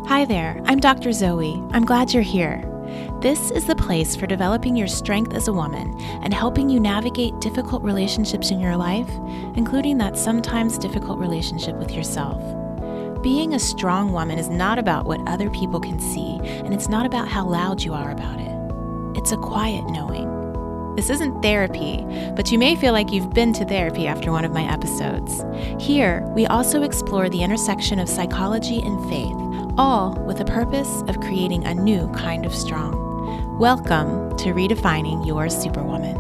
Hi there, I'm Dr. Zoe. I'm glad you're here. This is the place for developing your strength as a woman and helping you navigate difficult relationships in your life, including that sometimes difficult relationship with yourself. Being a strong woman is not about what other people can see, and it's not about how loud you are about it. It's a quiet knowing. This isn't therapy, but you may feel like you've been to therapy after one of my episodes. Here, we also explore the intersection of psychology and faith, all with the purpose of creating a new kind of strong. Welcome to Redefining Your Superwoman.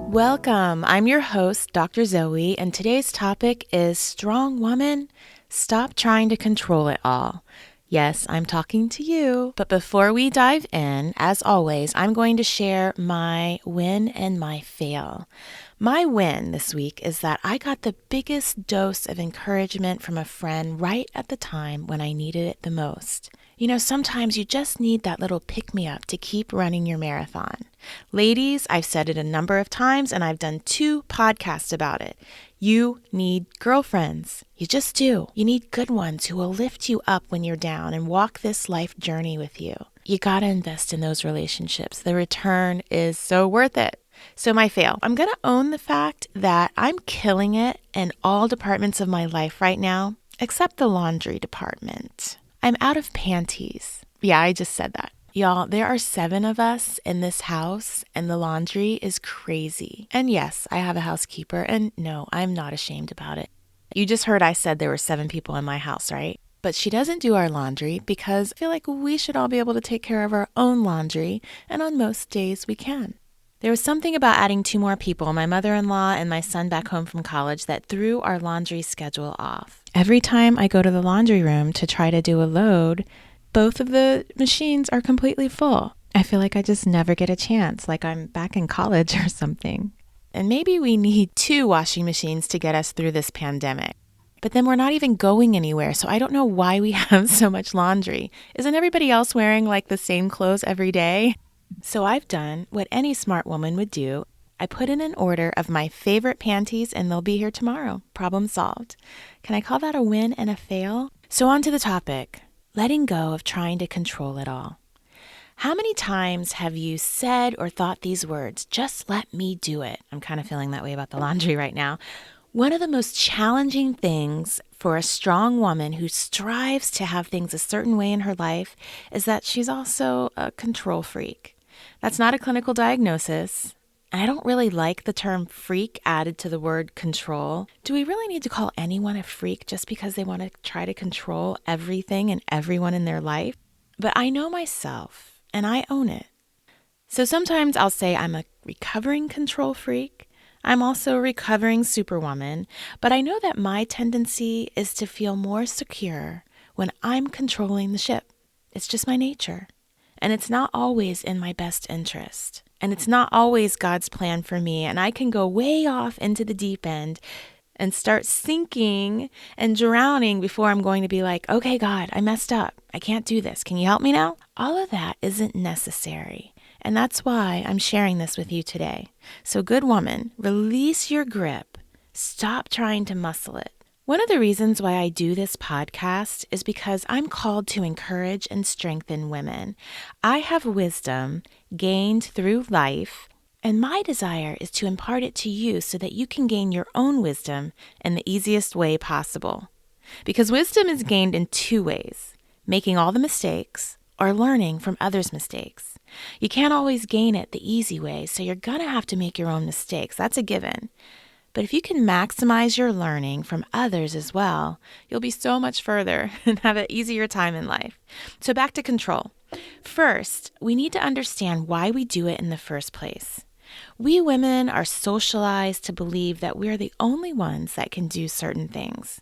Welcome. I'm your host, Dr. Zoe, and today's topic is Strong Woman, Stop Trying to Control It All. Yes, I'm talking to you. But before we dive in, as always, I'm going to share my win and my fail. My win this week is that I got the biggest dose of encouragement from a friend right at the time when I needed it the most. You know, sometimes you just need that little pick-me-up to keep running your marathon. Ladies, I've said it a number of times and I've done 2 podcasts about it. You need girlfriends. You just do. You need good ones who will lift you up when you're down and walk this life journey with you. You gotta invest in those relationships. The return is so worth it. So my fail. I'm gonna own the fact that I'm killing it in all departments of my life right now, except the laundry department. I'm out of panties. Yeah, I just said that. Y'all, there are 7 of us in this house and the laundry is crazy. And yes, I have a housekeeper and no, I'm not ashamed about it. You just heard I said there were 7 people in my house, right? But she doesn't do our laundry because I feel like we should all be able to take care of our own laundry, and on most days we can. There was something about adding 2 more people, my mother-in-law and my son back home from college, that threw our laundry schedule off. Every time I go to the laundry room to try to do a load, both of the machines are completely full. I feel like I just never get a chance, like I'm back in college or something. And maybe we need 2 washing machines to get us through this pandemic. But then we're not even going anywhere, so I don't know why we have so much laundry. Isn't everybody else wearing like the same clothes every day? So I've done what any smart woman would do. I put in an order of my favorite panties and they'll be here tomorrow. Problem solved. Can I call that a win and a fail? So on to the topic. Letting go of trying to control it all. How many times have you said or thought these words, just let me do it? I'm kind of feeling that way about the laundry right now. One of the most challenging things for a strong woman who strives to have things a certain way in her life is that she's also a control freak. That's not a clinical diagnosis. And I don't really like the term freak added to the word control. Do we really need to call anyone a freak just because they want to try to control everything and everyone in their life? But I know myself, and I own it. So sometimes I'll say I'm a recovering control freak. I'm also a recovering superwoman. But I know that my tendency is to feel more secure when I'm controlling the ship. It's just my nature. And it's not always in my best interest. And it's not always God's plan for me. And I can go way off into the deep end and start sinking and drowning before I'm going to be like, okay, God, I messed up. I can't do this. Can you help me now? All of that isn't necessary. And that's why I'm sharing this with you today. So good woman, release your grip. Stop trying to muscle it. One of the reasons why I do this podcast is because I'm called to encourage and strengthen women. I have wisdom gained through life, and my desire is to impart it to you so that you can gain your own wisdom in the easiest way possible. Because wisdom is gained in 2 ways, making all the mistakes or learning from others' mistakes. You can't always gain it the easy way, so you're going to have to make your own mistakes. That's a given. But if you can maximize your learning from others as well, you'll be so much further and have an easier time in life. So back to control. First, we need to understand why we do it in the first place. We women are socialized to believe that we're the only ones that can do certain things.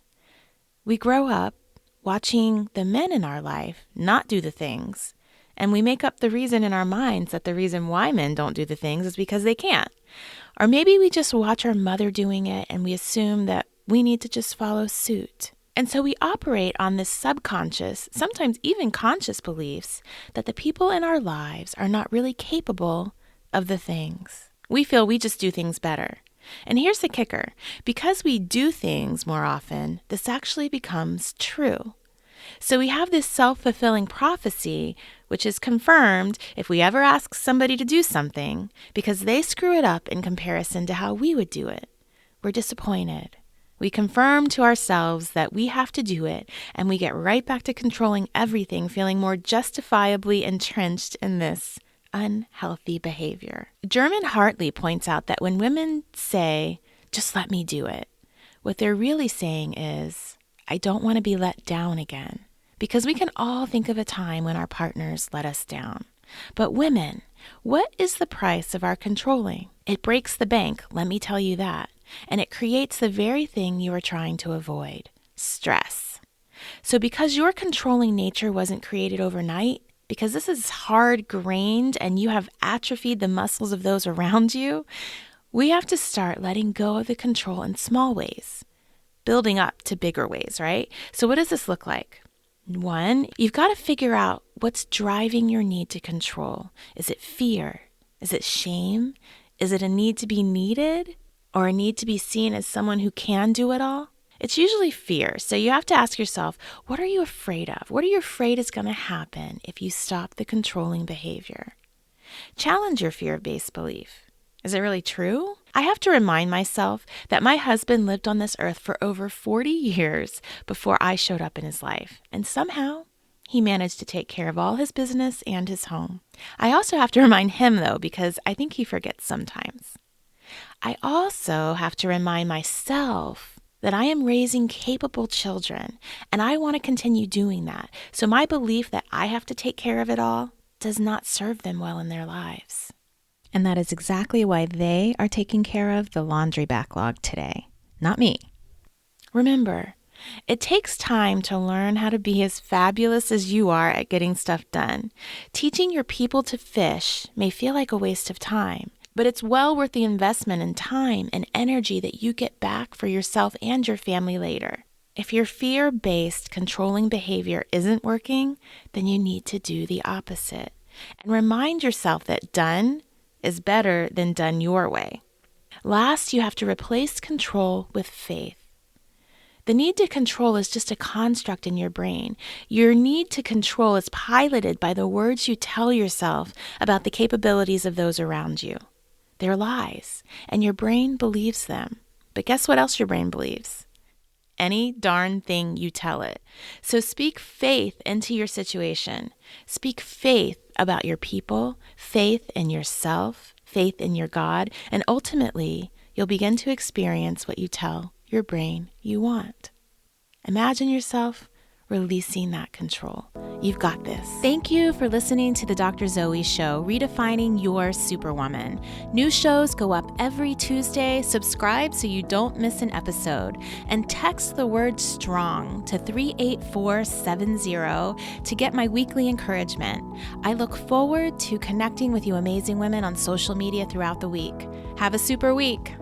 We grow up watching the men in our life not do the things, and we make up the reason in our minds that the reason why men don't do the things is because they can't. Or maybe we just watch our mother doing it and we assume that we need to just follow suit. And so we operate on this subconscious, sometimes even conscious beliefs that the people in our lives are not really capable of the things. We feel we just do things better. And here's the kicker. Because we do things more often, this actually becomes true. So we have this self-fulfilling prophecy, which is confirmed if we ever ask somebody to do something because they screw it up in comparison to how we would do it. We're disappointed. We confirm to ourselves that we have to do it, and we get right back to controlling everything, feeling more justifiably entrenched in this unhealthy behavior. German Hartley points out that when women say, "Just let me do it," what they're really saying is, "I don't want to be let down again." Because we can all think of a time when our partners let us down. But women, what is the price of our controlling? It breaks the bank, let me tell you that. And it creates the very thing you are trying to avoid, stress. So because your controlling nature wasn't created overnight, because this is hard-grained and you have atrophied the muscles of those around you, we have to start letting go of the control in small ways, building up to bigger ways, right? So what does this look like? One, you've got to figure out what's driving your need to control. Is it fear? Is it shame? Is it a need to be needed or a need to be seen as someone who can do it all? It's usually fear. So you have to ask yourself, what are you afraid of? What are you afraid is going to happen if you stop the controlling behavior? Challenge your fear-based belief. Is it really true? I have to remind myself that my husband lived on this earth for over 40 years before I showed up in his life, and somehow he managed to take care of all his business and his home. I also have to remind him, though, because I think he forgets sometimes. I also have to remind myself that I am raising capable children, and I want to continue doing that. So my belief that I have to take care of it all does not serve them well in their lives. And that is exactly why they are taking care of the laundry backlog today, not me. Remember, it takes time to learn how to be as fabulous as you are at getting stuff done. Teaching your people to fish may feel like a waste of time, but it's well worth the investment in time and energy that you get back for yourself and your family later. If your fear-based controlling behavior isn't working, then you need to do the opposite. And remind yourself that done is better than done your way. Last, you have to replace control with faith. The need to control is just a construct in your brain. Your need to control is piloted by the words you tell yourself about the capabilities of those around you. They're lies, and your brain believes them. But guess what else your brain believes? Any darn thing you tell it. So speak faith into your situation. Speak faith about your people, faith in yourself, faith in your God, and ultimately, you'll begin to experience what you tell your brain you want. Imagine yourself releasing that control. You've got this. Thank you for listening to the Dr. Zoe Show, Redefining Your Superwoman. New shows go up every Tuesday. Subscribe so you don't miss an episode. And text the word STRONG to 38470 to get my weekly encouragement. I look forward to connecting with you amazing women on social media throughout the week. Have a super week.